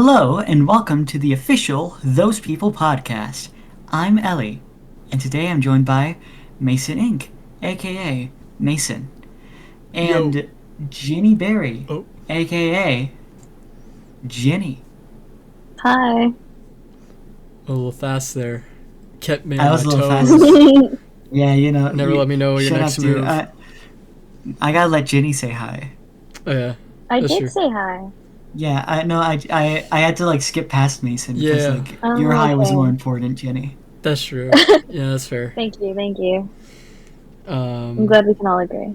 Hello, and welcome to the official Those People podcast. I'm Ellie, and today I'm joined by MasonINK, aka Mason, Yo. and Jinniberry, Oh, aka Jinny. Hi. a little fast there. Kept me I on was a my little toes. fast. Yeah, Never let me know your shut next up, dude. move. I gotta let Jinny say hi. Oh yeah, I that's did true. say hi. Yeah, I know. I had to skip past Mason because Yeah. your Oh, hi was okay. more important, Jinny. That's true. Yeah, that's fair. Thank you. I'm Um, glad we can all agree.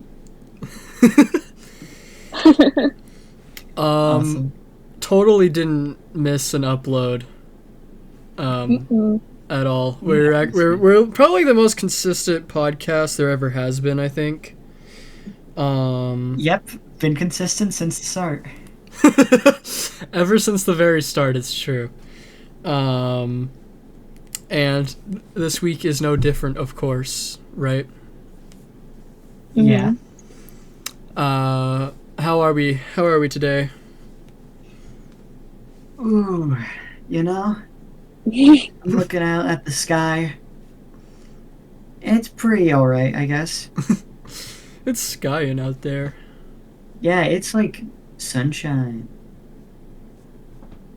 Awesome. totally didn't miss an upload. Mm-mm. At all. Yeah, We're probably the most consistent podcast there ever has been. I think. Yep, been consistent since the start. Ever since the very start, it's true. And this week is no different, of course, right? Yeah. How are we? How are we today? Ooh, I'm looking out at the sky. It's pretty alright, I guess. It's skying out there. Yeah, it's like sunshine.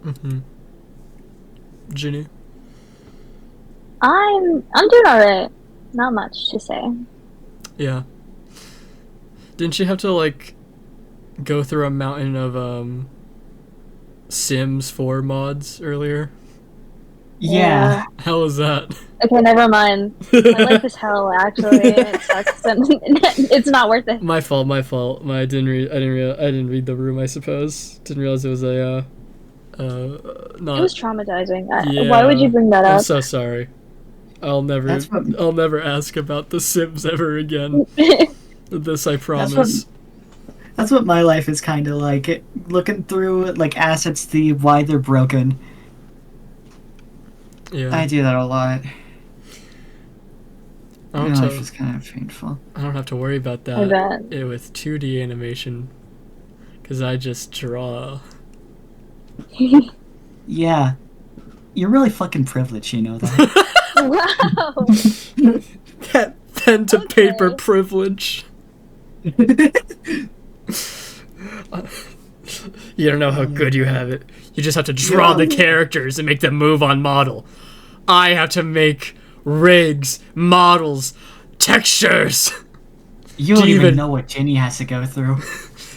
Mm-hmm. Ginny? I'm doing alright. Not much to say. Yeah. Didn't you have to, go through a mountain of, Sims 4 mods earlier? Yeah. How was that? Okay, never mind. My life is hell, actually. It sucks. And it's not worth it. My fault. I didn't read the room, I suppose. Didn't realize it was not. It was traumatizing. Yeah, Why would you bring that I'm up? so sorry. I'll never ask about the Sims ever again. This I promise. That's what my life is kind of like. Looking through assets, see why they're broken. Yeah. I do that a lot. I My don't, life to, is kind of painful. I don't have to worry about I that bet. with 2D animation, because I just draw. Yeah. You're really fucking privileged, you know that. Wow. That pen to paper Okay. privilege. You don't know how good you have it. You just have to draw the characters and make them move on model. I have to make rigs, models, textures. You don't Do you even even- know what Jenny has to go through.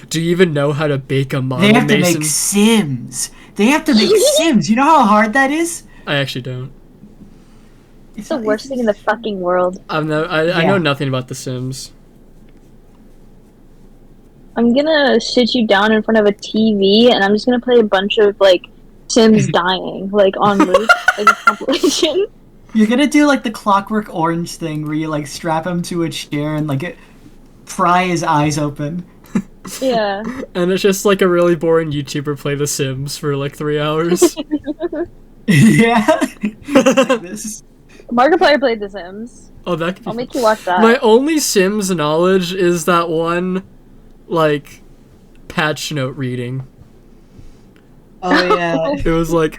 Do you even know how to bake a model, They have to Mason? make Sims. They have to make Sims. You know how hard that is? I actually don't. It's the worst thing in the fucking world. I Yeah. know nothing about The Sims. I'm gonna sit you down in front of a TV and I'm just gonna play a bunch of Sims dying on loop, like a compilation. You're gonna do the Clockwork Orange thing where you strap him to a chair and pry his eyes open. Yeah. And it's just a really boring YouTuber play The Sims for 3 hours. Yeah. This. Markiplier played The Sims. Oh, that could be I'll make you watch that. My only Sims knowledge is that one, patch note reading. Oh yeah. It was what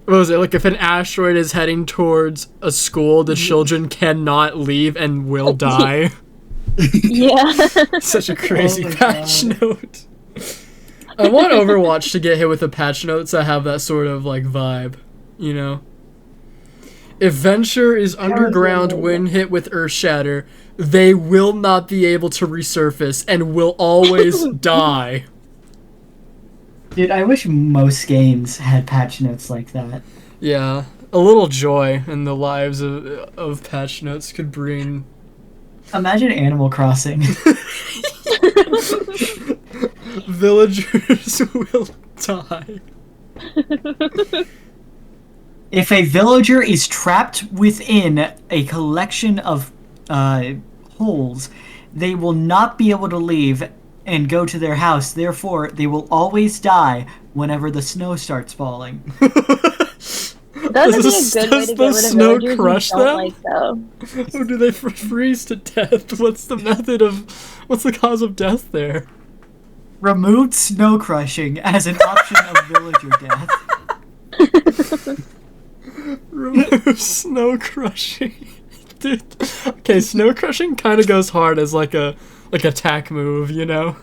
was it? If an asteroid is heading towards a school, the children cannot leave and will die. Yeah. Such a crazy Oh my patch God. note. I want Overwatch to get hit with the patch notes that have that sort of vibe, you know? If Venture is underground when hit with Earthshatter, they will not be able to resurface and will always die. Dude, I wish most games had patch notes like that. Yeah, a little joy in the lives of patch notes could bring. Imagine Animal Crossing. Villagers will die. If a villager is trapped within a collection of holes, they will not be able to leave and go to their house. Therefore, they will always die whenever the snow starts falling. That would be a Does good way to the get rid of snow villagers crush you don't them? like, though. Or do they freeze to death? What's the cause of death there? Removed snow crushing as an option of villager death. Snow crushing. Dude. Okay, snow crushing kind of goes hard as like a attack move, you know?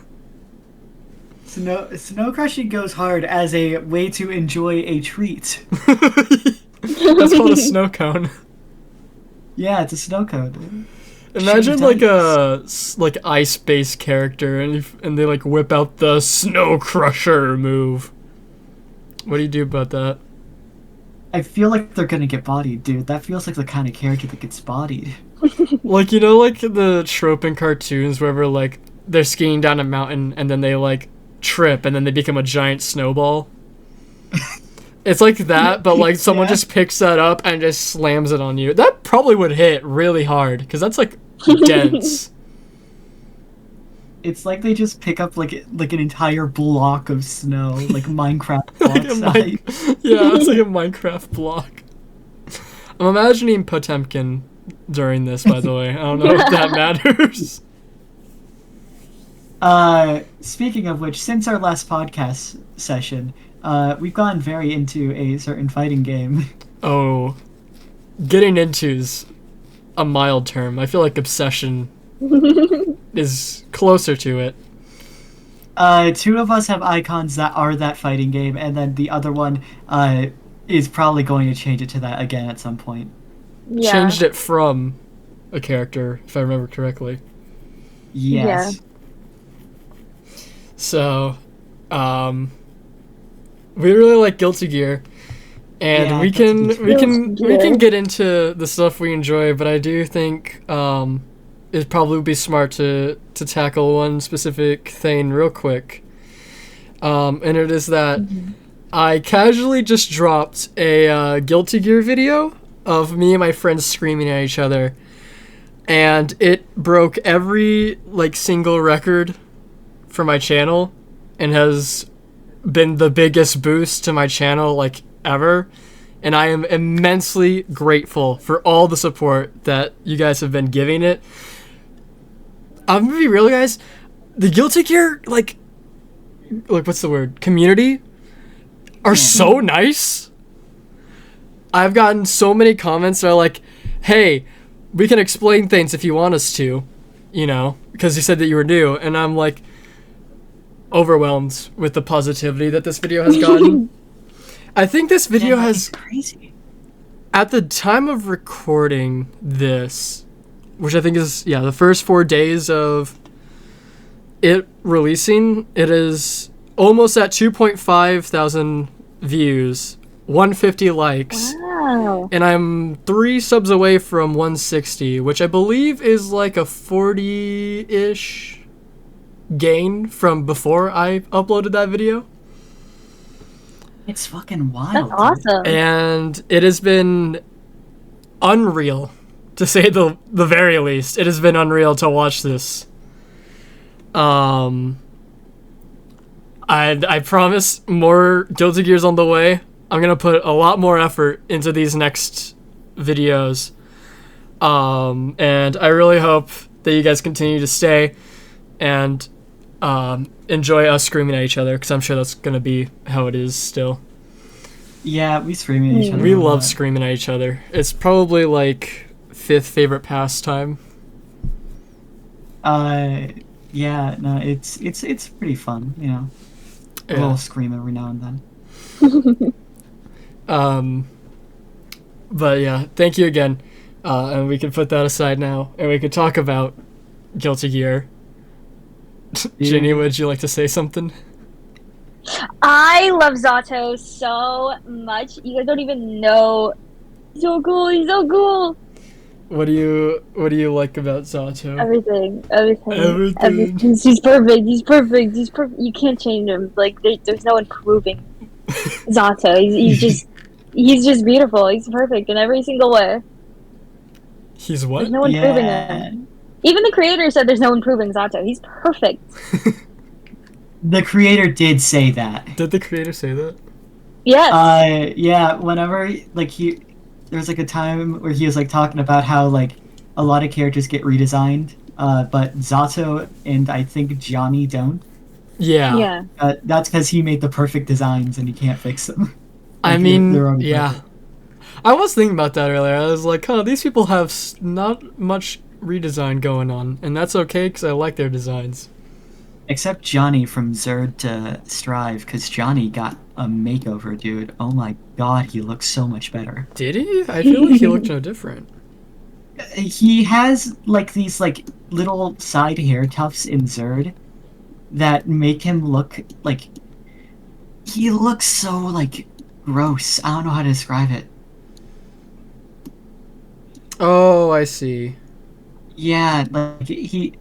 Snow crushing goes hard as a way to enjoy a treat. That's called a snow cone. Yeah, it's a snow cone. Imagine like a like ice-based character, and they like whip out the Snow Crusher move. What do you do about that? I feel like they're gonna get bodied, dude. That feels like the kind of character that gets bodied. Like, you know, like the trope in cartoons where like they're skiing down a mountain and then they like trip and then they become a giant snowball. It's like that, but like someone just picks that up and just slams it on you. That probably would hit really hard because that's like dense. It's like they just pick up like an entire block of snow, like Minecraft block size. Yeah, it's like a Minecraft block. I'm imagining Potemkin during this, by the way. I don't know if that matters. Speaking of which, since our last podcast session, we've gone very into a certain fighting game. Oh, getting into's a mild term. I feel like obsession is closer to it. Two of us have icons that are that fighting game, and then the other one is probably going to change it to that again at some point. Yeah. Changed it from a character, if I remember correctly. Yes. Yeah. So, we really like Guilty Gear, and Yeah, we can Gear. get into the stuff we enjoy, but I do think it'd probably be smart to tackle one specific thing real quick. And it is that I casually just dropped a Guilty Gear video of me and my friends screaming at each other, and it broke every like single record for my channel and has been the biggest boost to my channel like ever, and I am immensely grateful for all the support that you guys have been giving it. I'm gonna be real, guys. The Guilty Gear like what's the word? Community are so nice. I've gotten so many comments that are like, "Hey, we can explain things if you want us to," you know, because you said that you were new, and I'm like overwhelmed with the positivity that this video has gotten. I think this video has crazy. At the time of recording this, which I think is the first 4 days of it releasing, it is almost at 2.5 thousand views, 150 likes. Wow. And I'm 3 subs away from 160, which I believe is like a 40-ish gain from before I uploaded that video. It's fucking wild. That's awesome. And it has been unreal, to say the very least. It has been unreal to watch this. I promise more Guilty Gears on the way. I'm gonna put a lot more effort into these next videos. And I really hope that you guys continue to stay and enjoy us screaming at each other, because I'm sure that's gonna be how it is still. Yeah, we scream at each other. We a love lot. screaming at each other. It's probably like 5th favorite pastime. Yeah, no, it's pretty fun, you know. A Yeah. little scream every now and then. But yeah, thank you again. And we can put that aside now, and we could talk about Guilty Gear. Ginny, would you like to say something? I love Zato so much. You guys don't even know. So cool. He's so cool. What do you like about Zato? Everything. Everything. He's perfect. He's perfect. He's perfect. You can't change him. Like there's no improving Zato. He's just beautiful. He's perfect in every single way. He's what? There's no improving him. Even the creator said there's no improving Zato. He's perfect. The creator did say that. Did the creator say that? Yes. Yeah, whenever like there's like a time where he was like talking about how like a lot of characters get redesigned, but Zato and I think Johnny don't. Yeah. Yeah. That's because he made the perfect designs and you can't fix them. I Like, mean, they're already yeah. perfect. I was thinking about that earlier. I was like, huh, these people have not much redesign going on, and that's okay because I like their designs. Except Johnny from Zerd to Strive, because Johnny got a makeover, dude. Oh my god, he looks so much better. Did he? I feel like he looked no different. He has like these like little side hair tufts in Zerd that make him look like he looks so like gross. I don't know how to describe it. Oh, I see. Yeah, like he.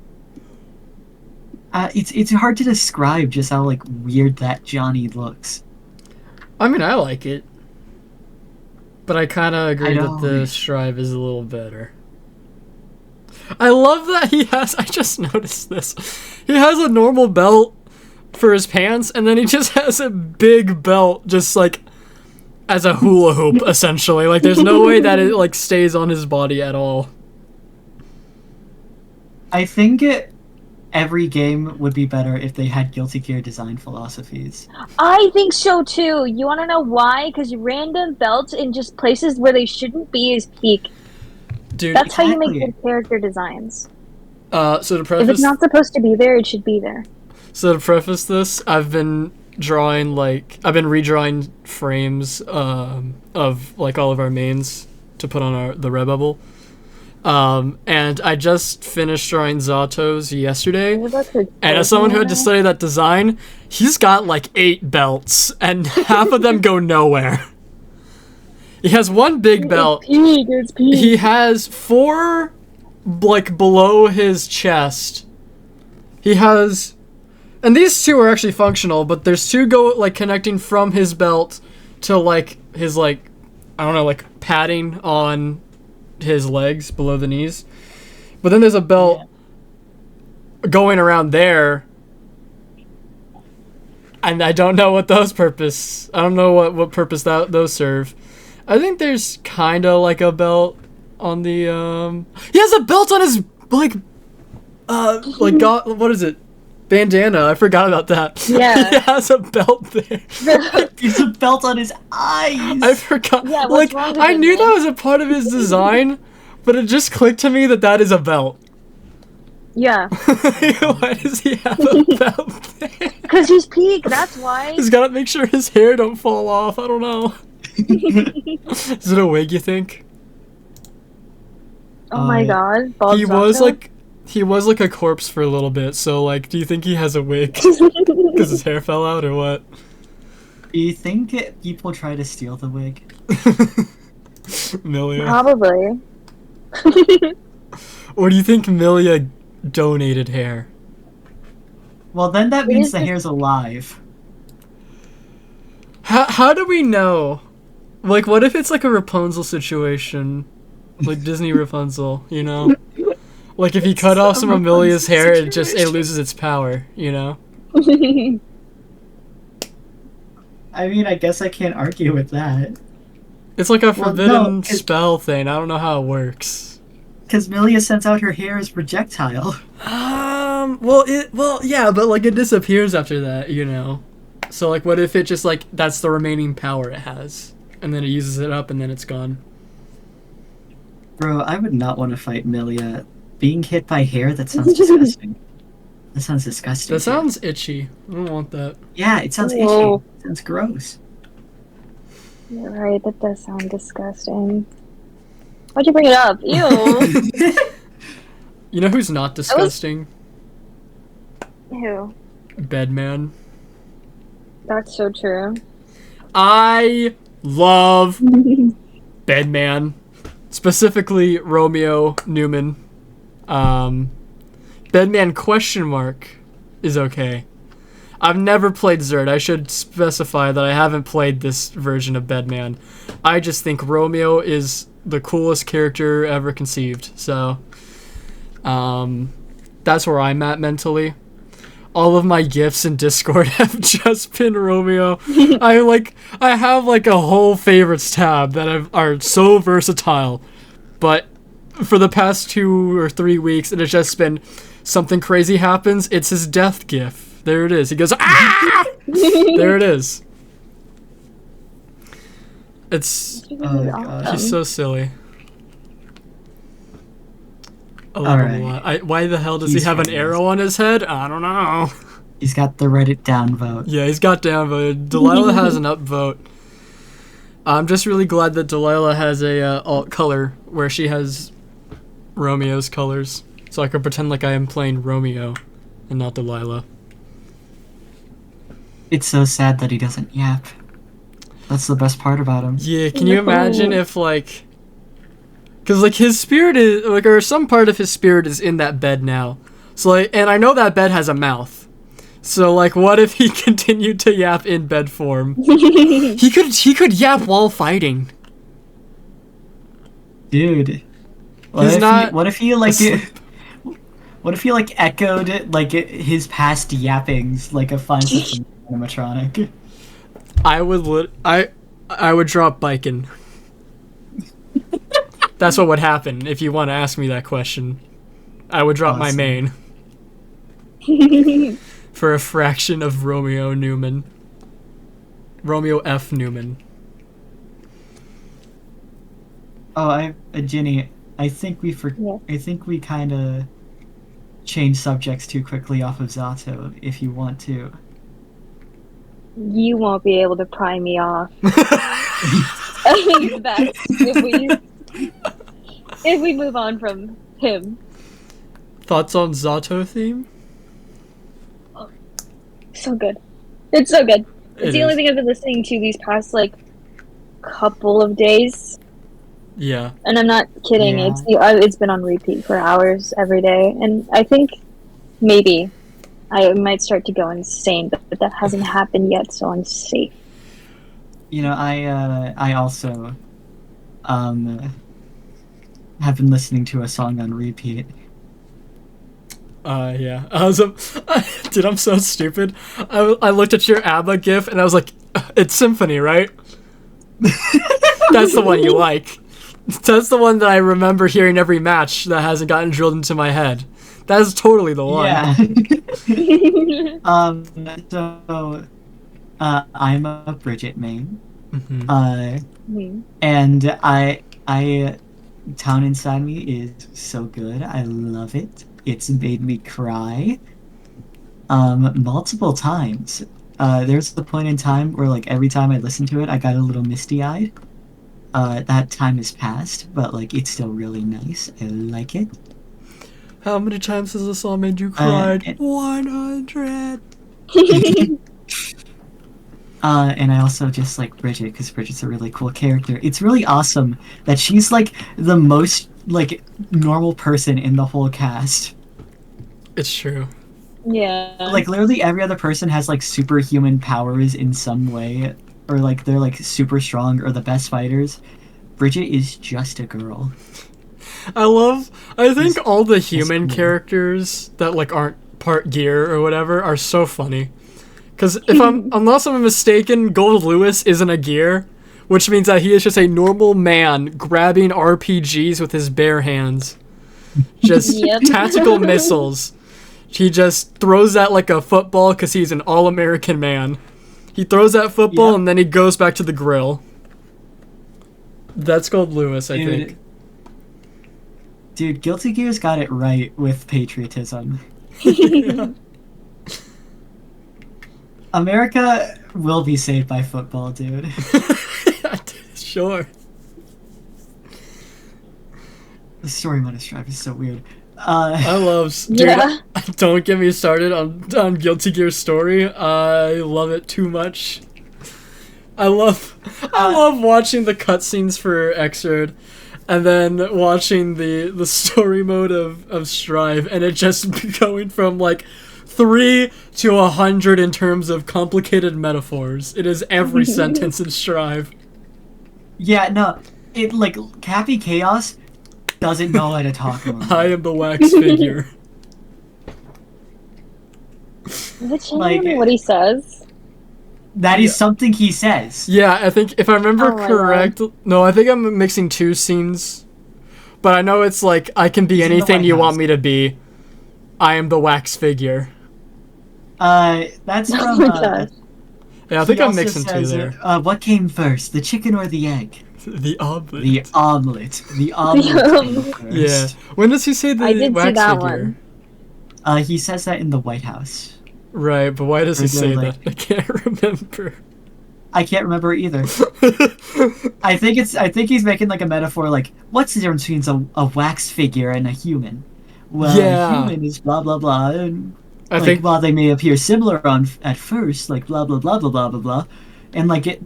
It's hard to describe just how like weird that Johnny looks. I mean, I like it, but I kind of agree I that know. the Strive is a little better. I love that he has. I just noticed this. He has a normal belt for his pants, and then he just has a big belt, just like as a hula hoop, essentially. Like, there's no way that it like stays on his body at all. I think every game would be better if they had Guilty Gear design philosophies. I think so too. You want to know why? Because random belts in just places where they shouldn't be is peak. Dude, That's how you make exactly. good character designs. so to If it's preface, not supposed to be there, it should be there. this, I've been redrawing frames of like all of our mains to put on the Redbubble. And I just finished drawing Zato's yesterday. And as someone who had to study that design, he's got like 8 belts, and half of them go nowhere. He has one big belt. It's peak. He has 4, like, below his chest. He has... And these 2 are actually functional, but there's 2 go, like, connecting from his belt to, like, his, like, I don't know, like, padding on his legs below the knees. But then there's a belt going around there, and I don't know what those purpose. I don't know what purpose those serve. I think there's kind of like a belt on the he has a belt on his like what is it? Bandana. I forgot about that. Yeah. He has a belt there. There's a belt on his eyes. I forgot. Yeah, like what's wrong with I it, knew man? that was a part of his design, but it just clicked to me that is a belt. Yeah. Why does he have a belt there? Because he's peak, that's why. He's gotta make sure his hair don't fall off. I don't know. Is it a wig, you think? Oh my god. Bald He was Zato? like a corpse for a little bit, so like, do you think he has a wig because his hair fell out or what? Do you think people try to steal the wig? Milia. Probably. Or do you think Milia donated hair? Well, then that means the hair's alive. How do we know? Like, what if it's like a Rapunzel situation? Like Disney Rapunzel, you know? Like if you cut off some of Milia's hair, it loses its power, you know? I mean, I guess I can't argue with that. It's like a forbidden no, spell thing. I don't know how it works. Because Milia sends out her hair as projectile. Well, yeah, but like it disappears after that, you know? So like what if it just like, that's the remaining power it has? And then it uses it up and then it's gone. Bro, I would not want to fight Milia. Being hit by hair, that sounds disgusting. That sounds disgusting. That sounds itchy. I don't want that. Yeah, it sounds Whoa. itchy. It sounds gross. You're right, that does sound disgusting. Why'd you bring it up? Ew. You know who's not disgusting? Ew. Bedman. That's so true. I love Bedman. Specifically Romeo Newman. Bedman question mark is okay. I've never played Zerd. I should specify that I haven't played this version of Bedman. I just think Romeo is the coolest character ever conceived. So, that's where I'm at mentally. All of my gifts in Discord have just been Romeo. I have like a whole favorites tab that are so versatile, but for the past 2 or 3 weeks, it has just been something crazy happens. It's his death gif. There it is. He goes, ah! There it is. It's This is God. awesome. he's so silly. I All love him a right. lot. Why the hell does he He's have an famous. arrow on his head? I don't know. He's got the Reddit downvote. Yeah, he's got downvoted. Delilah has an upvote. I'm just really glad that Delilah has a alt color where she has Romeo's colors, so I can pretend like I am playing Romeo and not Delilah. It's so sad that he doesn't yap. That's the best part about him. Yeah, can you imagine if like, because like his spirit is like, or some part of his spirit is in that bed now. So like, and I know that bed has a mouth. So like, what if he continued to yap in bed form? He could yap while fighting. Dude. What if he like what if he like echoed like his past yappings like a fine system animatronic? I would drop biking. That's what would happen if you want to ask me that question. I would drop my Awesome. main for a fraction of Romeo Newman. Romeo F. Newman. Oh, Ginny, I think we Yeah. I think we kind of changed subjects too quickly off of Zato. If you want to, You won't be able to pry me off. I think it's best if we move on from him. Thoughts on Zato theme? So good. It's so good. It's It the only is. thing I've been listening to these past like couple of days, Yeah. and I'm not kidding. Yeah. It's been on repeat for hours every day, and I think maybe I might start to go insane, but that hasn't happened yet, so I'm safe. you know, I also have been listening to a song on repeat. Yeah. Dude, I'm so stupid. I looked at your ABBA gif and I was like, it's Symphony, right? That's the one you like. That's the one that I remember hearing every match that hasn't gotten drilled into my head. That is totally the one. Yeah. So I'm a Bridget main. Mhm. And I Town Inside Me is so good. I love it. It's made me cry multiple times. There's the point in time where like every time I listen to it I got a little misty-eyed. That time has passed, but like it's still really nice. I like it. How many times has this song made you cry? 100. And I also just like Bridget because Bridget's a really cool character. It's really awesome that she's like the most like normal person in the whole cast. It's true. Yeah. Like literally every other person has like superhuman powers in some way, or like they're like super strong or the best fighters. Bridget is just a girl. I think all the human cool. characters that like aren't part gear or whatever are so funny. Because unless I'm mistaken, Gold Lewis isn't a gear, which means that he is just a normal man grabbing RPGs with his bare hands. Just Yep. tactical missiles. He just throws that like a football because he's an all-American man. He throws that football Yep. and then he goes back to the grill. That's Gold Lewis, I Dude. think. Dude, Guilty Gear's got it right with patriotism. America will be saved by football, dude. Sure. The story mode of Strive is so weird. I love, dude. Yeah. Don't get me started on Guilty Gear story. I love it too much. I love watching the cutscenes for Xrd, and then watching the story mode of Strive, and it just going from like 3 to 100 in terms of complicated metaphors. It is every sentence in Strive. Yeah, no, it like Cappy Chaos doesn't know how to talk about I am the wax figure. Is it Like- changing what he says? That is something he says. Yeah, I think if I remember Oh my correct, no, I think I'm mixing two scenes. But I know it's like I can be He's in the anything White you want House. me to be. I am the wax figure. That's Oh from my gosh. Yeah, I think He I'm also mixing two says, there. What came first, the chicken or the egg? The omelet. The omelet. The omelet came Yeah. first. When does he say the I did see wax that figure? one. He says that in the White House. Right, but why does he Or they're say like- that? I can't remember. I can't remember either. I think he's making like a metaphor, like, what's the difference between a wax figure and a human? Well, Yeah. a human is blah blah blah, and I like think while they may appear similar at first, like blah blah blah blah blah blah blah, and like it,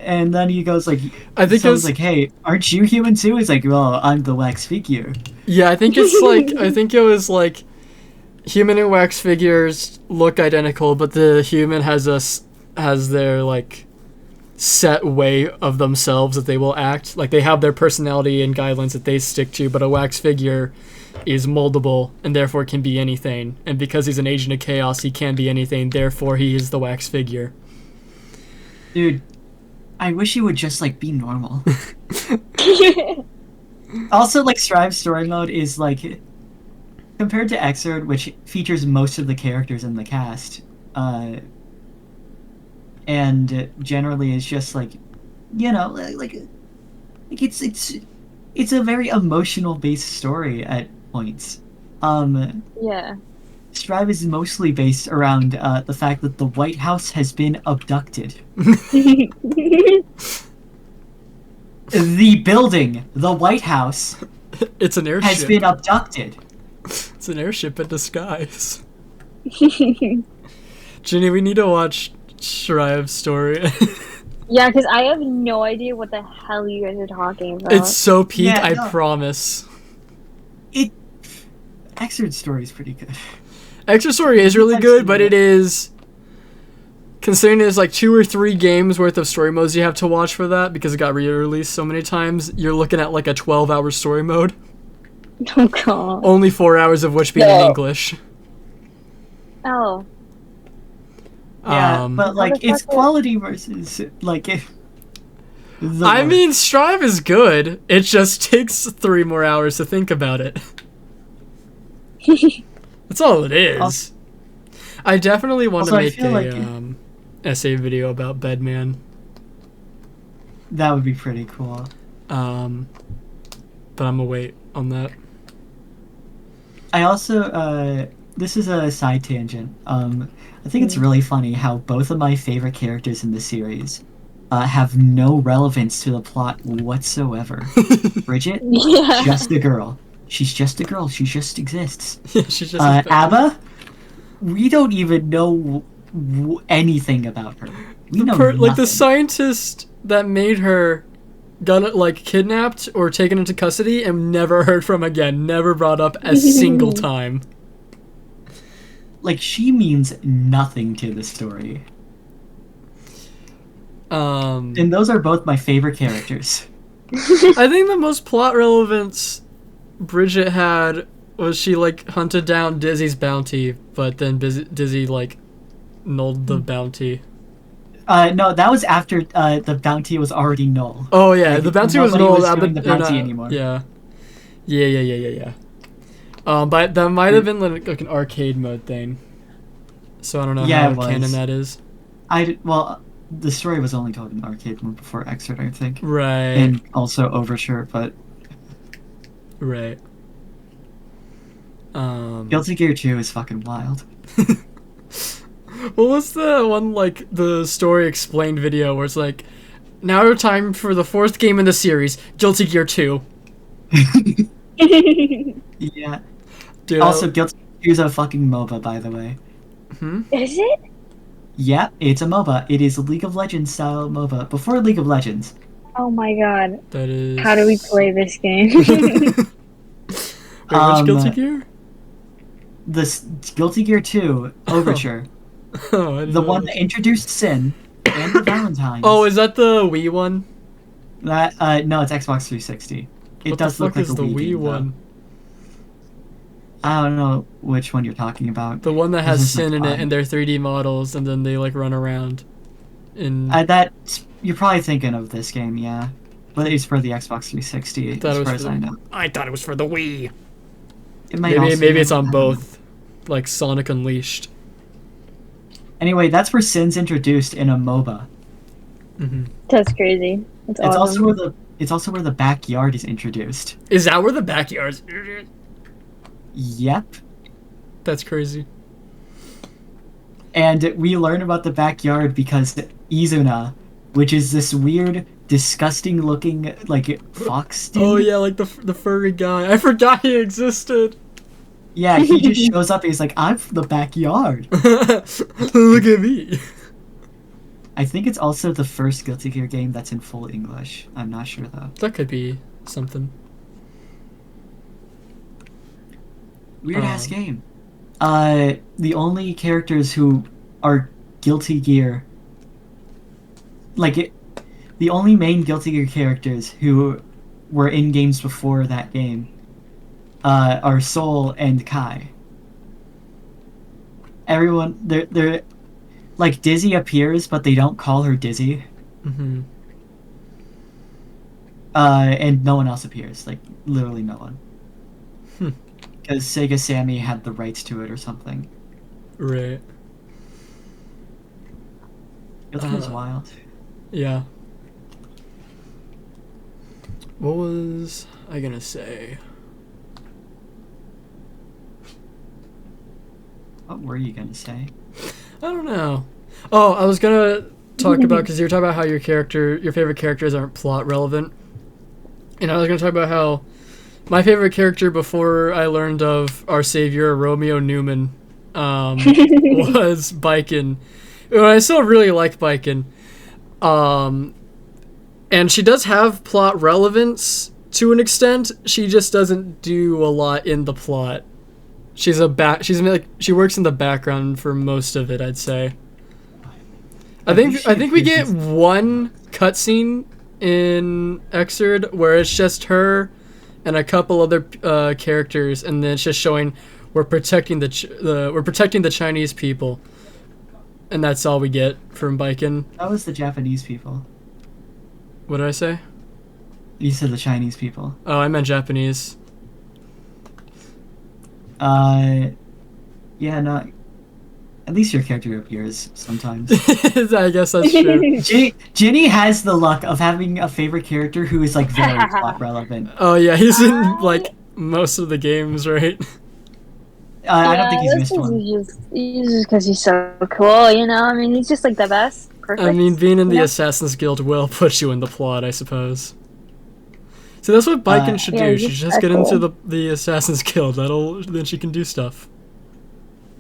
and then he goes like, I think someone's it's like, hey, aren't you human too? He's like, well, I'm the wax figure. yeah. I think it's like I think it was like human and wax figures look identical, but the human has their like set way of themselves that they will act. Like they have their personality and guidelines that they stick to, but a wax figure is moldable and therefore can be anything. And because he's an agent of chaos, he can be anything. Therefore, he is the wax figure. Dude, I wish he would just like be normal. Also, like Strive's story mode is like compared to Xrd, which features most of the characters in the cast, and generally is just like, you know, like it's a very emotional based story at points. Yeah. Strive is mostly based around the fact that the White House has been abducted. The building, the White House, It's an airship. has been abducted. It's an airship in disguise. Ginny, we need to watch Shrive's story. Yeah, because I have no idea what the hell you guys are talking about. It's so peak, Yeah, I no. promise. Xrd story is pretty good. Extra Story is really good, but it is considering there's like 2 or 3 games worth of story modes you have to watch for that because it got re-released so many times. You're looking at like a 12-hour story mode, Oh god. only 4 hours of which being in No. English. Oh. Yeah, but like the it's fuck quality versus like if. I mean, Strive is good. It just takes 3 more hours to think about it. That's all it is. I definitely want to Also, I make feel a like- essay video about Bedman. that would be pretty cool. But I'm gonna wait on that. I also this is a side tangent. I think it's really funny how both of my favorite characters in the series have no relevance to the plot whatsoever. Bridget, Yeah. just a girl. She's just a girl. She just exists. Yeah, she's just a Abba, we don't even know anything about her. We know like the nothing. scientist that made her got like kidnapped or taken into custody and never heard from again. Never brought up a single time. Like she means nothing to the story. And those are both my favorite characters. I think the most plot relevance Bridget had was she like hunted down Dizzy's bounty, but then Dizzy like nulled the bounty. No, that was after the bounty was already null. Oh yeah, Like, the bounty was nobody nulled. was doing but the bounty anymore. Yeah. But that might have been like an arcade mode thing. So I don't know Yeah, how it was. canon that is. Well, the story was only told in arcade mode before Xrd, I think, Right. and also Overture. But Right. Guilty Gear 2 is fucking wild. What was the one like the story explained video where it's like, now time for the 4th game in the series, Guilty Gear 2. Yeah. Dude, Also, Guilty Gear is a fucking MOBA, by the way. Is it? Yeah, it's a MOBA. It is a League of Legends style MOBA. Before League of Legends. Oh my god. that is. How do we play this game? Wait, which Guilty Gear? Guilty Gear 2 Overture. Oh, I didn't The know. one that introduced Sin and the Valentines. Oh, is that the Wii one? That no, it's Xbox 360. It What does the look fuck like is a the Wii Wii game, though. one? I don't know which one you're talking about. The one that This has is Sin in it fun. and they're 3D models and then they like run around. In That you're probably thinking of this game, yeah. But it's for the Xbox 360. thought As it was far for as I know. I thought it was for the Wii. It might also Maybe be- it's I on don't know. both, like Sonic Unleashed. Anyway, that's where Sin's introduced in a MOBA. Hmm. That's crazy. That's It's also awesome. where the backyard is introduced. Is that where the backyard's? Yep. That's crazy. And we learn about the backyard because Izuna, which is this weird, disgusting looking like fox dude. Oh yeah, like the furry guy. I forgot he existed. Yeah, he just shows up and he's like, I'm from the backyard. Look at me. I think it's also the first Guilty Gear game that's in full English. I'm not sure though. That could be something. Weird ass game. The only characters who are Guilty Gear, the only main Guilty Gear characters who were in games before that game, are Soul and Kai. Everyone, they're like Dizzy appears, but they don't call her Dizzy. Mm-hmm. And no one else appears, like literally no one. Hmm. Because Sega Sammy had the rights to it or something. Right. Guilty Gear's wild. Yeah. What was I gonna say? What were you gonna say? I don't know. Oh, I was gonna talk about, because you were talking about how your favorite characters aren't plot relevant, and I was gonna talk about how my favorite character before I learned of our savior Romeo Newman was Biken. And I still really like Biken, and she does have plot relevance to an extent. She just doesn't do a lot in the plot. She works in the background for most of it, I'd say. I think we get one cutscene in Xrd where it's just her and a couple other characters, and then it's just showing we're protecting the Chinese people, and that's all we get from Biken. That was the Japanese people. What did I say? You said the Chinese people. Oh, I meant Japanese. Yeah, no. At least your character appears sometimes. I guess that's true. Jinny has the luck of having a favorite character who is like very plot relevant. Oh yeah, he's in like most of the games, right? I don't think he's that's missed one. He's just because he's so cool, you know? I mean, he's just like the best. Perfect. I mean, being in the you know? Assassin's Guild will put you in the plot, I suppose. So that's what Biken should yeah, do. he's She just should just get cool. into the Assassin's Guild. Then she can do stuff.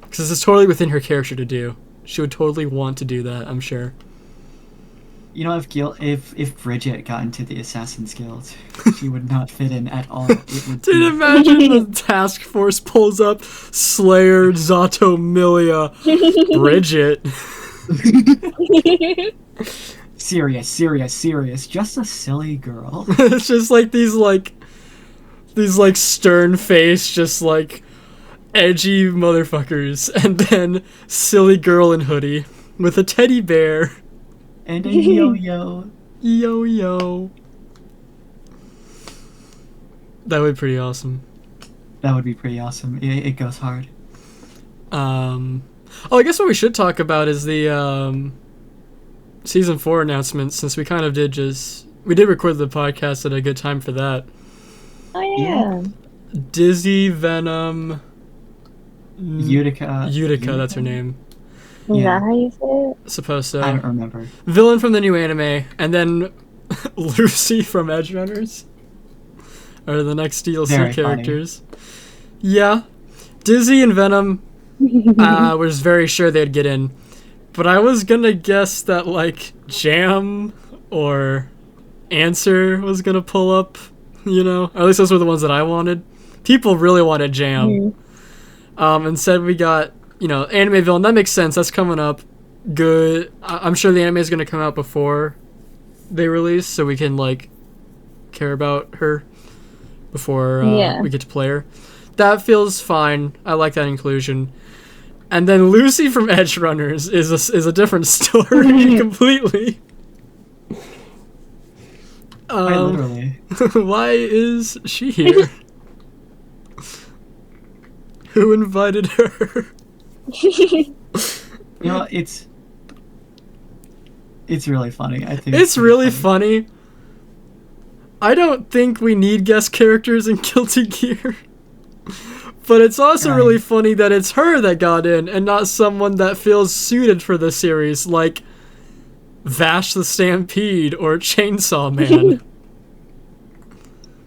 Because it's totally within her character to do. She would totally want to do that, I'm sure. You know, if Bridget got into the Assassin's Guild, she would not fit in at all. It would Dude, imagine the task force pulls up Slayer, Zato, Milia, Bridget. serious. Just a silly girl. It's just like these stern face, just like edgy motherfuckers, and then silly girl in hoodie with a teddy bear. And a yo-yo. Yo. That would be pretty awesome. That would be pretty awesome. It goes hard. Oh, I guess what we should talk about is the season 4 announcement, since we kind of did record the podcast at a good time for that. Oh, yeah. Dizzy, Venom, Utica, that's her name. Is that how you say it? Supposed to. I don't remember. Villain from the new anime, and then Lucy from Edge Runners are the next DLC Very characters. Yeah, Dizzy and Venom. Was very sure they'd get in, but I was gonna guess that like Jam or Answer was gonna pull up. You know, or at least those were the ones that I wanted. People really wanted Jam. Instead we got, anime villain. That makes sense. That's coming up. Good. I'm sure the anime is going to come out before they release, so we can care about her before we get to play her. That feels fine. I like that inclusion. And then Lucy from Edge Runners is a different story completely. Quite literally. Why is she here? Who invited her? You know, it's really funny. I think It's pretty really funny. I don't think we need guest characters in Guilty Gear. But it's also Right. really funny that it's her that got in and not someone that feels suited for the series, like Vash the Stampede or Chainsaw Man.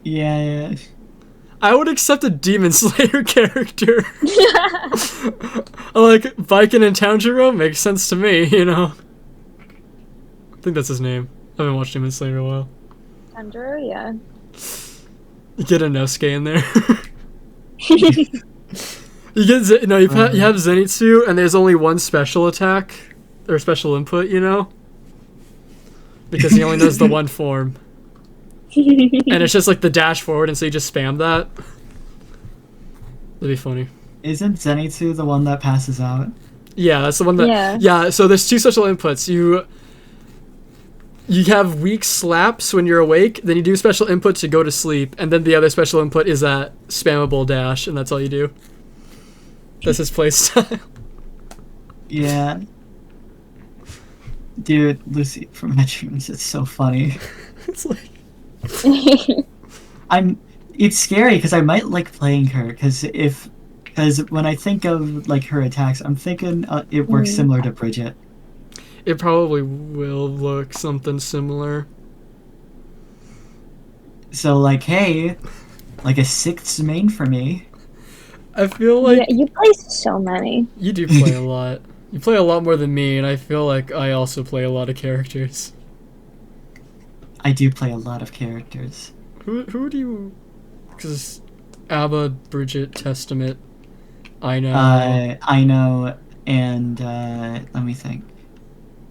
Yeah. I would accept a Demon Slayer character. Like Viking and Tanjiro makes sense to me, you know. I think that's his name. I haven't watched Demon Slayer in a while. Andrew, yeah. You get a Nosuke in there. You get you have Zenitsu, and there's only one special attack or special input, you know, because he only knows the one form, and it's just like the dash forward, and so you just spam that. That'd be funny. Isn't Zenitsu the one that passes out? Yeah, that's the one that. Yeah. So there's two special inputs. You have weak slaps when you're awake, then you do special input to go to sleep, and then the other special input is that spammable dash, and that's all you do. That's his playstyle. Yeah. Dude, Lucy from My Dreams, it's so funny. It's like It's scary because I might like playing her because when I think of like her attacks, I'm thinking it works similar to Bridget. it probably will look something similar. So like, hey, like a sixth main for me. I feel like Yeah, you play so many. you do play a lot. You play a lot more than me, and I feel like I also play a lot of characters. I do play a lot of characters. Who do you? Because Abba, Bridget, Testament, I know. I know, and let me think.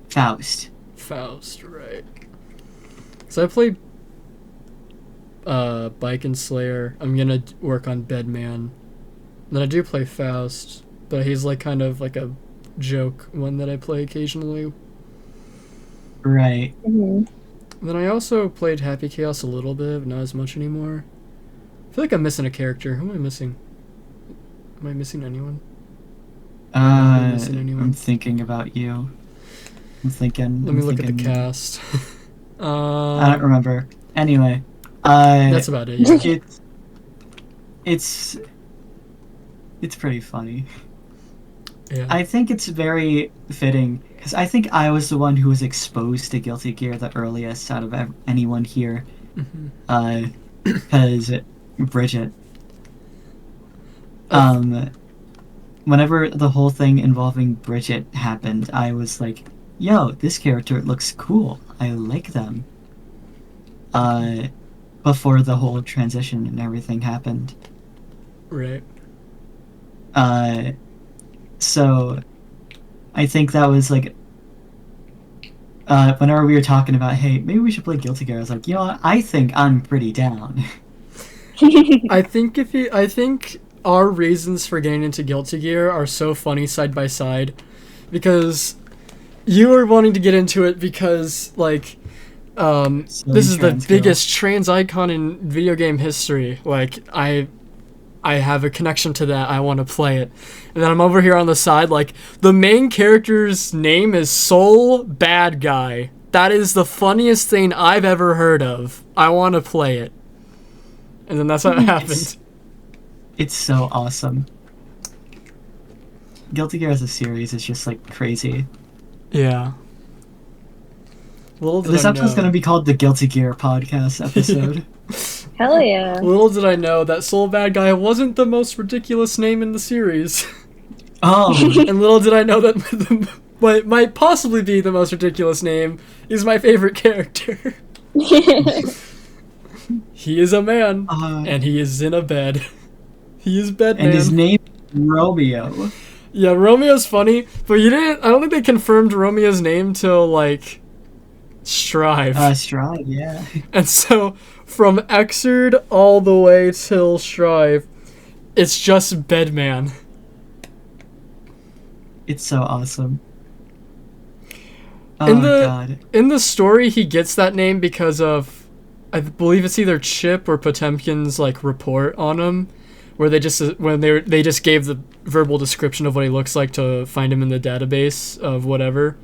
Faust. Faust, right? So I play Bike and Slayer. I'm gonna work on Bedman. Then I do play Faust, but he's like kind of like a joke one that I play occasionally. Right. Mm-hmm. Then I also played Happy Chaos a little bit, but not as much anymore. I feel like I'm missing a character. Who am I missing? Am I missing anyone? missing anyone? I'm thinking about you. Let me look at the cast. I don't remember. Anyway, That's about it. Yeah. It's pretty funny. Yeah. I think it's very fitting because I think I was the one who was exposed to Guilty Gear the earliest out of anyone here. Mhm. Because Bridget. Whenever the whole thing involving Bridget happened, I was like, yo, this character looks cool. I like them. Before the whole transition and everything happened. Right. So I think that was like whenever we were talking about, hey, maybe we should play Guilty Gear, I was like, you know what, I think I'm pretty down. I think our reasons for getting into Guilty Gear are so funny side by side, because you are wanting to get into it because like this is the biggest trans icon in video game history. Like I have a connection to that. I want to play it. And then I'm over here on the side, like, the main character's name is Soul Bad Guy. That is the funniest thing I've ever heard of. I want to play it. And then that's what happened. It's so awesome. Guilty Gear as a series is just like crazy. Yeah. This episode's going to be called the Guilty Gear podcast episode. Hell yeah. Little did I know that Soul Bad Guy wasn't the most ridiculous name in the series. Oh. And little did I know that what might possibly be the most ridiculous name is my favorite character. He is a man, and he is in a bed. He is Bedman. And his name is Romeo. Yeah, Romeo's funny, but I don't think they confirmed Romeo's name till, like, Strive. Strive, yeah. And so, from Exerd all the way till Strive, it's just Bedman. It's so awesome. God. In the story, he gets that name because of, I believe it's either Chip or Potemkin's like report on him, where they just gave the verbal description of what he looks like to find him in the database of whatever.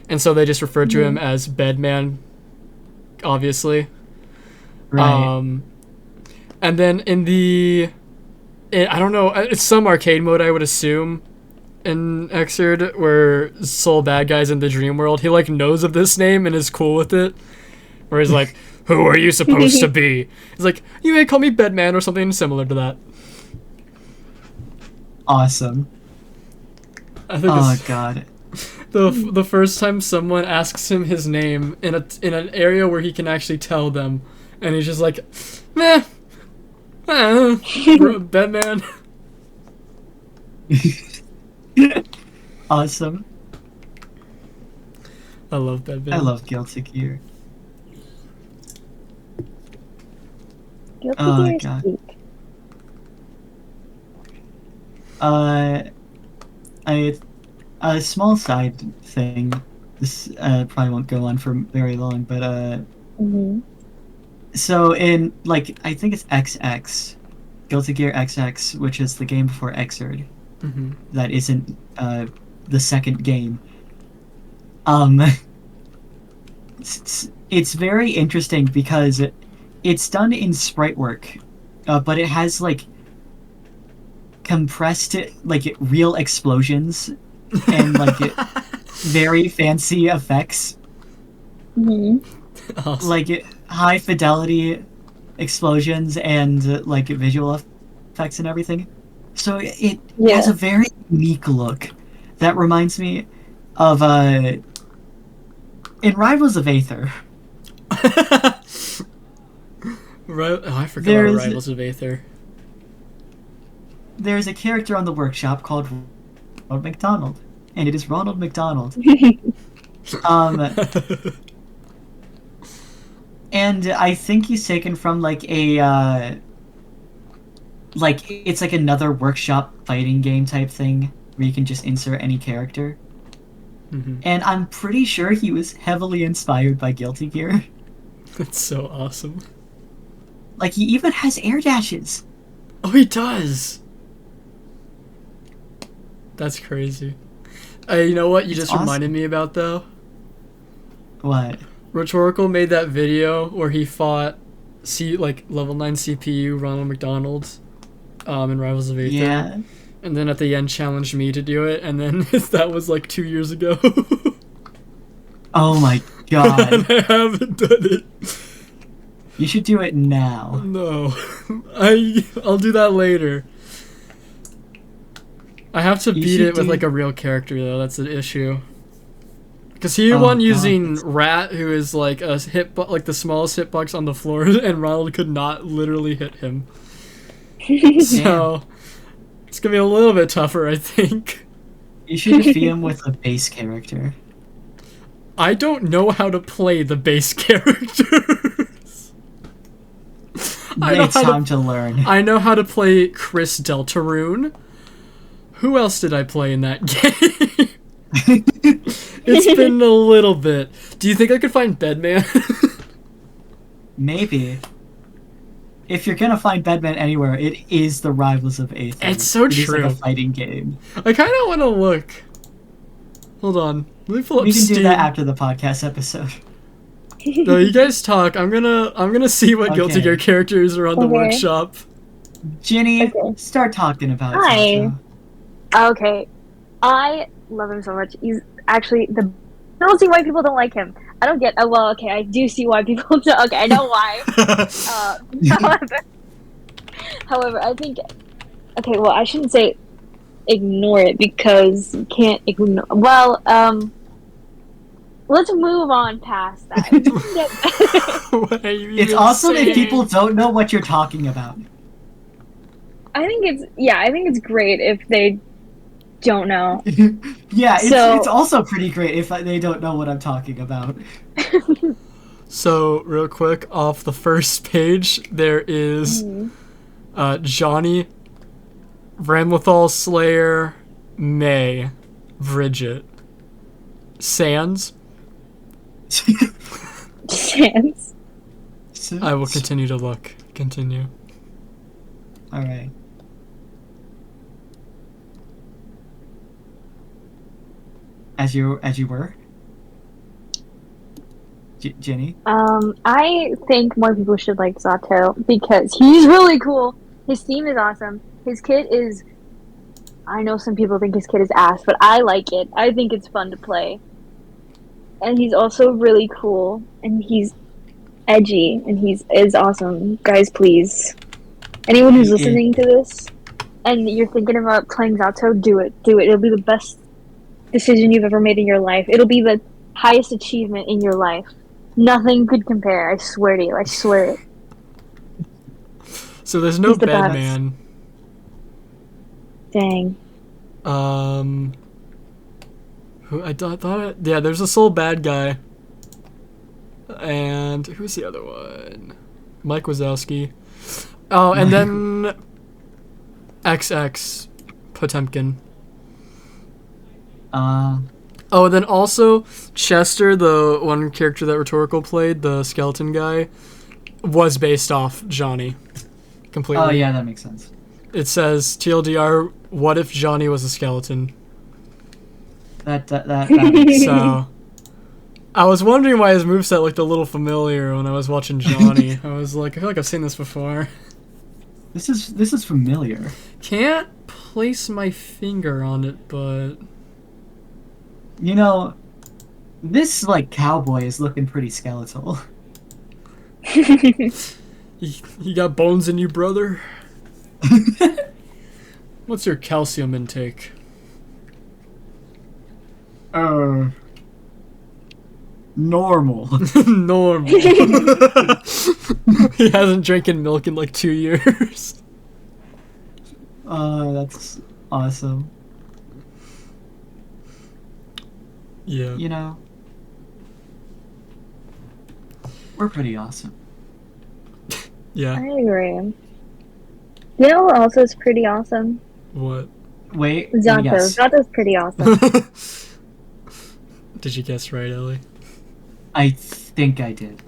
And so they just refer to him as Bedman, obviously. Right. And then I don't know, it's some arcade mode, I would assume, in Xrd, where Soul Bad Guy's in the dream world. He, like, knows of this name and is cool with it. Where he's like, who are you supposed to be? He's like, you may call me Bedman or something similar to that. Awesome. I think Oh god. the first time someone asks him his name in an area where he can actually tell them, and he's just like, meh, Bedman. Awesome. I love Bedman. I love Guilty Gear. Guilty Oh, Gear is God. sweet. A small side thing. This probably won't go on for very long, but Mm-hmm. so in like I think it's XX, Guilty Gear XX, which is the game before Xrd. Mm-hmm. That isn't the second game. It's very interesting because it's done in sprite work, but it has like compressed like real explosions and like very fancy effects, Mm-hmm. Awesome. like high fidelity explosions and like visual effects and everything. So it has a very unique look that reminds me of in Rivals of Aether. Right. Oh, I forgot There's- about Rivals of Aether. There's a character on the workshop called Ronald McDonald, and it is Ronald McDonald. And I think he's taken from like a like it's like another workshop fighting game type thing where you can just insert any character. Mm-hmm. And I'm pretty sure he was heavily inspired by Guilty Gear. That's so awesome. Like he even has air dashes. Oh, he does. That's crazy. You know what you It's just awesome. reminded me about, though? What? Rhetorical made that video where he fought like level 9 CPU Ronald McDonald in Rivals of Aether. Yeah. And then at the end challenged me to do it, and then that was like 2 years ago. Oh my And god. I haven't done it. You should do it now. No. I'll do that later. I have to You beat should it with do- like a real character, though. That's the issue. Because he Oh, won God, using that's- Rat, who is like a like the smallest hitbox on the floor, and Ronald could not literally hit him. So it's gonna be a little bit tougher, I think. You should defeat him with a base character. I don't know how to play the base characters. I know It's how to- time to learn. I know how to play Chris Deltarune. Who else did I play in that game? It's been a little bit. Do you think I could find Bedman? Maybe. If you're gonna find Bedman anywhere, it is the Rivals of Aether. It's so It is like true. a fighting game. I kind of want to look. Hold on. Let me pull up We can Steam. do that after the podcast episode. No, you guys talk. I'm gonna see what Guilty Okay. Gear characters are on the Okay. workshop. Ginny, Okay. start talking about Hi. Zato. Okay, I love him so much. He's actually the. I don't see why people don't like him. I don't get. Oh well, okay, I do see why people don't. Okay, I know why. However, I think. Okay, well, I shouldn't say ignore it because you can't ignore. Well, let's move on past that. What are you It's even awesome saying? if people don't know what you're talking about. I think it's great if they don't know. Yeah, So- it's also pretty great if they don't know what I'm talking about. So, real quick, off the first page, there is Johnny, Ramlethal Slayer, May, Bridget, Sans. Chance. I will continue to look. Continue. Alright. as you were, Jenny. I think more people should like Zato because he's really cool. His theme is awesome. His kit is. I know some people think his kit is ass, but I like it. I think it's fun to play. And he's also really cool, and he's edgy, and is awesome. Guys, please. Anyone who's listening to this, and you're thinking about playing Zato, do it. Do it. It'll be the best decision you've ever made in your life. It'll be the highest achievement in your life. Nothing could compare. I swear to you. I swear it. So there's no Bedman. Dang. Who I thought yeah, there's a sole bad guy. And who's the other one? Mike Wazowski. Oh, and then XX Potemkin. Oh, and then also Chester, the one character that Rhetorical played, the skeleton guy, was based off Johnny. Completely. Oh yeah, that makes sense. It says TLDR, what if Johnny was a skeleton? That makes So I was wondering why his moveset looked a little familiar when I was watching Johnny. I was like, I feel like I've seen this before. This is familiar. Can't place my finger on it, but You know, this like cowboy is looking pretty skeletal. you got bones in you, brother. What's your calcium intake? Normal. Normal. He hasn't drinking milk in like 2 years. That's awesome. Yeah. You know, we're pretty awesome. Yeah. I agree. You know what also is pretty awesome? What? Wait. Zato. Yes. Zato's pretty awesome. Did you guess right, Ellie? I think I did.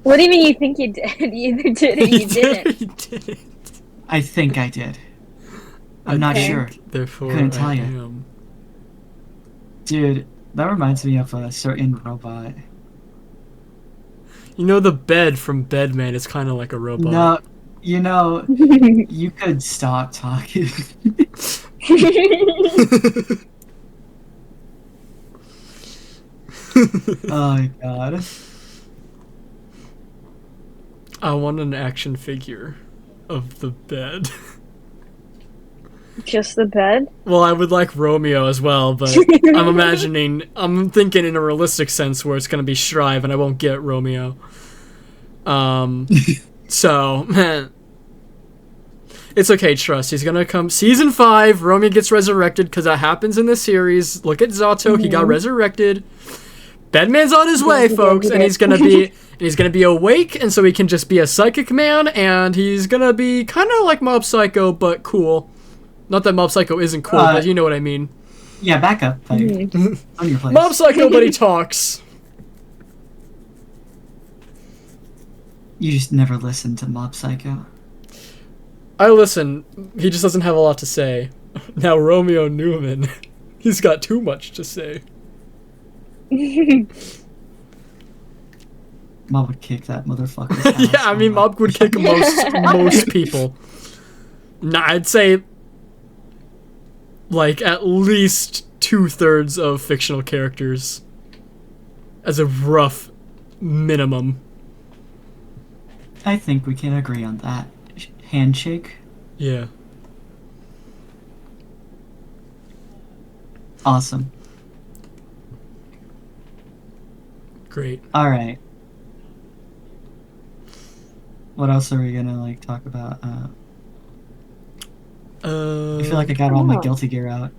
What do you mean you think you did? You either did or you didn't. You did. I think I did. I'm not Okay. sure. Therefore, Couldn't tell I you. am. Dude, that reminds me of a certain robot. You know the bed from Bedman is kind of like a robot. No, you know, you could stop talking. Oh my god. I want an action figure of the bed. Just the bed? Well, I would like Romeo as well, but I'm thinking in a realistic sense where it's going to be Shrive and I won't get Romeo. So, man, it's okay, trust. He's going to come. Season 5, Romeo gets resurrected because that happens in this series. Look at Zato, he got resurrected. Bedman's on his way, folks, and he's going to be awake, and so he can just be a psychic man, and he's going to be kind of like Mob Psycho, but cool. Not that Mob Psycho isn't cool, but you know what I mean. Yeah, back up. Like, on your place. Mob Psycho, but he talks. You just never listened to Mob Psycho. I listen. He just doesn't have a lot to say. Now Romeo Newman, he's got too much to say. Mob would kick that motherfucker's ass. Yeah, I mean, Mob would kick most people. Nah, I'd say like at least 2/3 of fictional characters as a rough minimum. I think we can agree on that. Handshake. Yeah. Awesome. Great. All right. What else are we gonna like talk about? I feel like I got all my guilty gear out.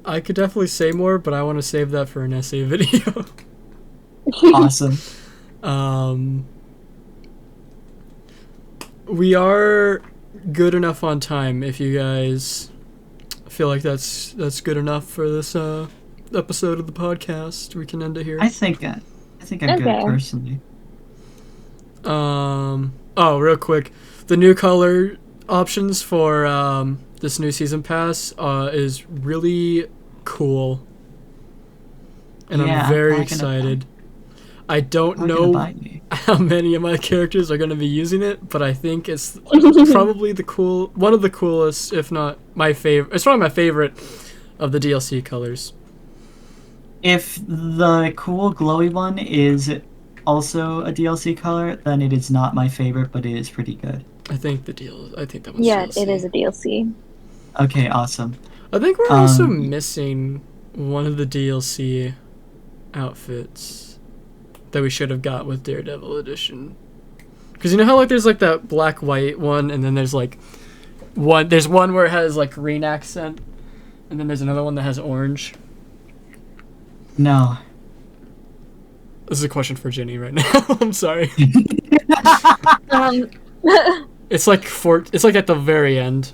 I could definitely say more, but I want to save that for an essay video. Awesome. We are good enough on time. If you guys feel like that's good enough for this episode of the podcast, we can end it here. I think I'm good personally. Oh, real quick, the new color options for this new season pass is really cool. And Yeah, I'm very I'm probably excited. I don't Probably gonna know bite me. how many of my characters are going to be using it, but I think it's probably one of the coolest, if not my favorite. It's probably my favorite of the DLC colors. If the cool glowy one is also a DLC color, then it is not my favorite, but it is pretty good. I think that one's Yeah, DLC. it is a DLC. Okay, awesome. I think we're also missing one of the DLC outfits that we should have got with Daredevil Edition. Because you know how like there's like that black white one, and then there's like one where it has like green accent, and then there's another one that has orange. No. This is a question for Jenny right now. I'm sorry. Um, It's like at the very end.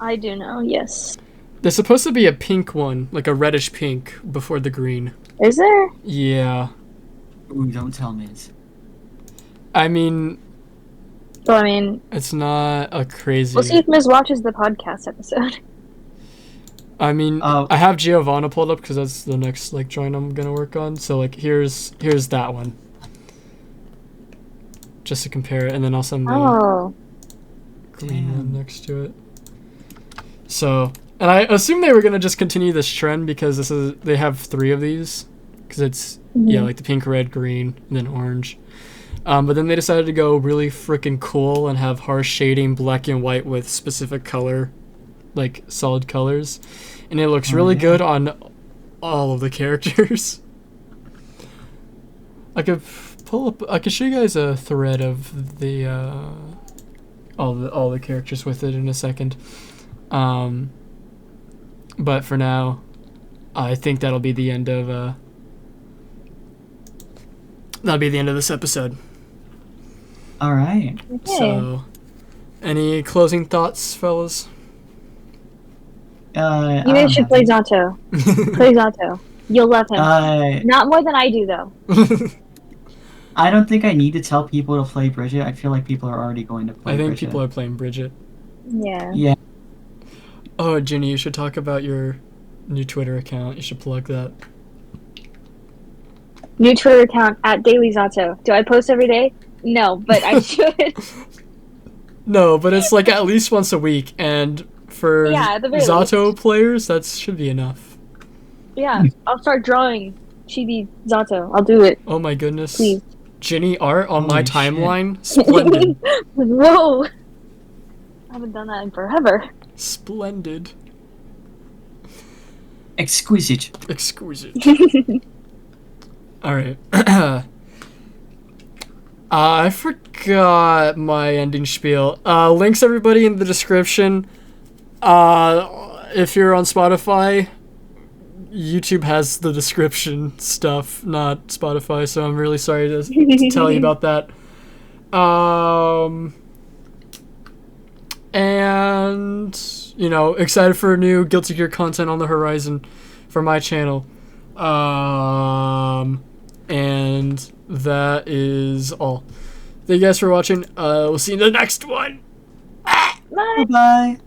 I do know. Yes. There's supposed to be a pink one, like a reddish pink, before the green. Is there? Yeah. Ooh, don't tell me. I mean, Well, I mean, it's not a crazy. we'll see if Ms. watches the podcast episode. I mean, Oh. I have Giovanna pulled up because that's the next like drawing I'm gonna work on. So like, here's that one, just to compare it, and then I'll send the Oh. green one next to it. So, and I assume they were gonna just continue this trend because they have 3 of these, because it's like the pink, red, green, and then orange. But then they decided to go really freaking cool and have harsh shading, black and white with specific color, like solid colors, and it looks really good on all of the characters. I could show you guys a thread of the all the characters with it in a second. But for now, I think that'll be the end of this episode. All right. Okay. So, any closing thoughts, fellas? You I guys don't should have play any. Zato. Play Zato. You'll love him. Not more than I do, though. I don't think I need to tell people to play Bridget. I feel like people are already going to play I think Bridget. people are playing Bridget. Yeah. Yeah. Oh, Ginny, you should talk about your new Twitter account. You should plug that. New Twitter account at Daily Zato. Do I post every day? No, but I should. No, but it's like at least once a week, and for Yeah, at the very Zato players, that should be enough. Yeah, I'll start drawing Chibi Zato. I'll do it. Oh my goodness. Please. Ginny art on my Holy shit. timeline? Splendid. Whoa! I haven't done that in forever. Splendid. Exquisite. Exquisite. Alright. I forgot my ending spiel. Links, everybody, in the description. If you're on Spotify, YouTube has the description stuff, not Spotify, so I'm really sorry to tell you about that. And, you know, excited for new Guilty Gear content on the horizon for my channel. And that is all. Thank you guys for watching. We'll see you in the next one. Bye. Bye.